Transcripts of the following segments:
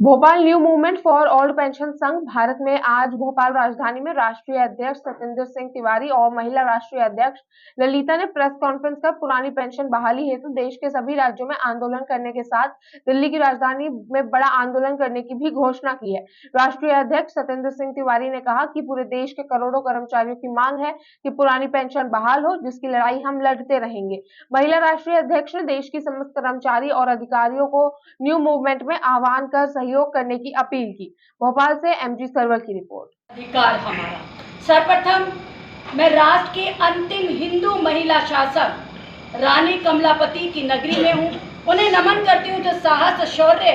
Bhopal new movement for old pension संघ भारत में आज भोपाल राजधानी में राष्ट्रीय अध्यक्ष सत्येंद्र सिंह तिवारी और महिला राष्ट्रीय अध्यक्ष ललिता ने प्रेस कॉन्फ्रेंस कर पुरानी पेंशन बहाली हेतु देश के सभी राज्यों में आंदोलन करने के साथ दिल्ली की राजधानी में बड़ा आंदोलन करने की भी घोषणा की है। राष्ट्रीय अध्यक्ष सत्येंद्र सिंह तिवारी ने कहा कि पूरे देश के करोड़ों कर्मचारियों की मांग है कि पुरानी पेंशन बहाल हो, जिसकी लड़ाई हम लड़ते रहेंगे। महिला राष्ट्रीय अध्यक्ष ने देश की समस्त कर्मचारी और अधिकारियों को न्यू मूवमेंट में आह्वान कर सहयोग करने की अपील की। भोपाल से एमजी सरवर की रिपोर्ट। अधिकार हमारा। सर्वप्रथम मैं राष्ट्र की अंतिम हिंदू महिला शासक रानी कमलापति की नगरी में हूँ, उन्हें नमन करती हूँ जो साहस शौर्य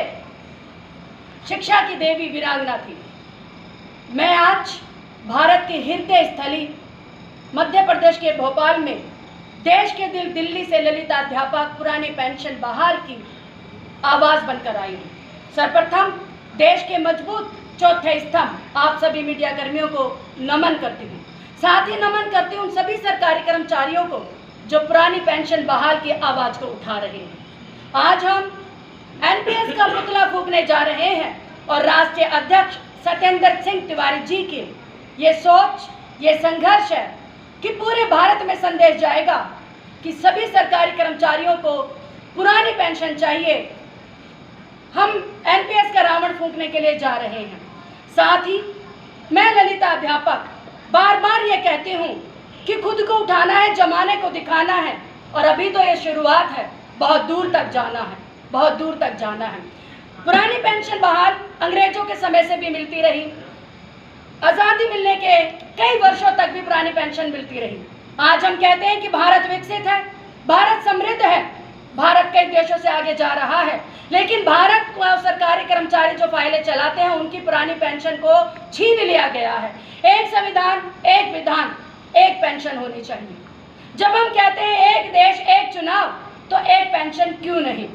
शिक्षा की देवी वीरांगना थी। मैं आज भारत के हृदय स्थली मध्य प्रदेश के भोपाल में देश के दिल दिल्ली से ललिता अध्यापक पुरानी पेंशन बहाल की आवाज बनकर आई हूँ। सर्वप्रथम देश के मजबूत चौथे स्तंभ आप सभी मीडिया कर्मियों को नमन करती हूँ। साथ ही नमन करती हूँ सभी सरकारी कर्मचारियों को जो पुरानी पेंशन बहाल की आवाज को उठा रहे हैं। आज हम एनपीएस का पुतला फूंकने जा रहे हैं और राष्ट्रीय अध्यक्ष सत्येंद्र सिंह तिवारी जी की ये सोच, ये संघर्ष है कि पूरे भारत में संदेश जाएगा कि सभी सरकारी कर्मचारियों को पुरानी पेंशन चाहिए। हम एनपीएस का रावण फूंकने के लिए जा रहे हैं। साथ ही मैं ललिता अध्यापक बार बार ये कहती हूँ कि खुद को उठाना है, जमाने को दिखाना है, और अभी तो ये शुरुआत है, बहुत दूर तक जाना है, बहुत दूर तक जाना है। पुरानी पेंशन बहाल अंग्रेजों के समय से भी मिलती रही, आज़ादी मिलने के कई वर्षों तक भी पुरानी पेंशन मिलती रही। आज हम कहते हैं कि भारत विकसित है, भारत समृद्ध है, भारत कई देशों से आगे जा रहा है, लेकिन भारत को सरकारी कर्मचारी जो फाइलें चलाते हैं उनकी पुरानी पेंशन को छीन लिया गया है। एक संविधान, एक विधान, एक पेंशन होनी चाहिए। जब हम कहते हैं एक देश एक चुनाव, तो एक पेंशन क्यों नहीं?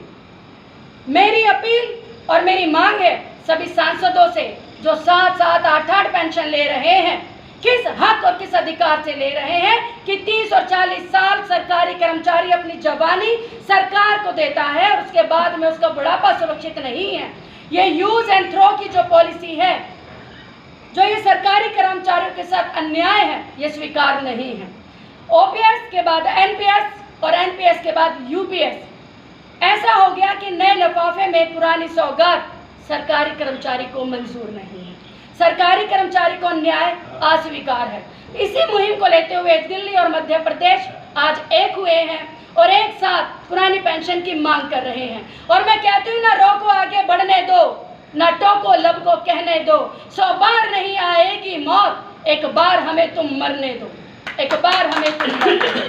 मेरी अपील और मेरी मांग है सभी सांसदों से जो 7-7, 8-8 पेंशन ले रहे हैं, किस हक और किस अधिकार से ले रहे हैं कि 30 और 40 साल सरकारी कर्मचारी अपनी जवानी सरकार को देता है और उसके बाद में उसका बुढ़ापा सुरक्षित नहीं है। ये यूज एंड थ्रो की जो पॉलिसी है, जो ये सरकारी कर्मचारियों के साथ अन्याय है, ये स्वीकार नहीं है। ओपीएस के बाद एनपीएस और एनपीएस के बाद यूपीएस, ऐसा हो गया कि नए लिफाफे में पुरानी सौगात सरकारी कर्मचारी को मंजूर नहीं है। सरकारी कर्मचारी को न्याय अस्वीकार है। इसी मुहिम को लेते हुए दिल्ली और मध्य प्रदेश आज एक हुए हैं और एक साथ पुरानी पेंशन की मांग कर रहे हैं। और मैं कहती हूँ, ना रोको आगे बढ़ने दो, ना टोको लब को कहने दो। 100 बार नहीं आएगी मौत, एक बार हमें तुम मरने दो, एक बार हमें तुम मरने दो।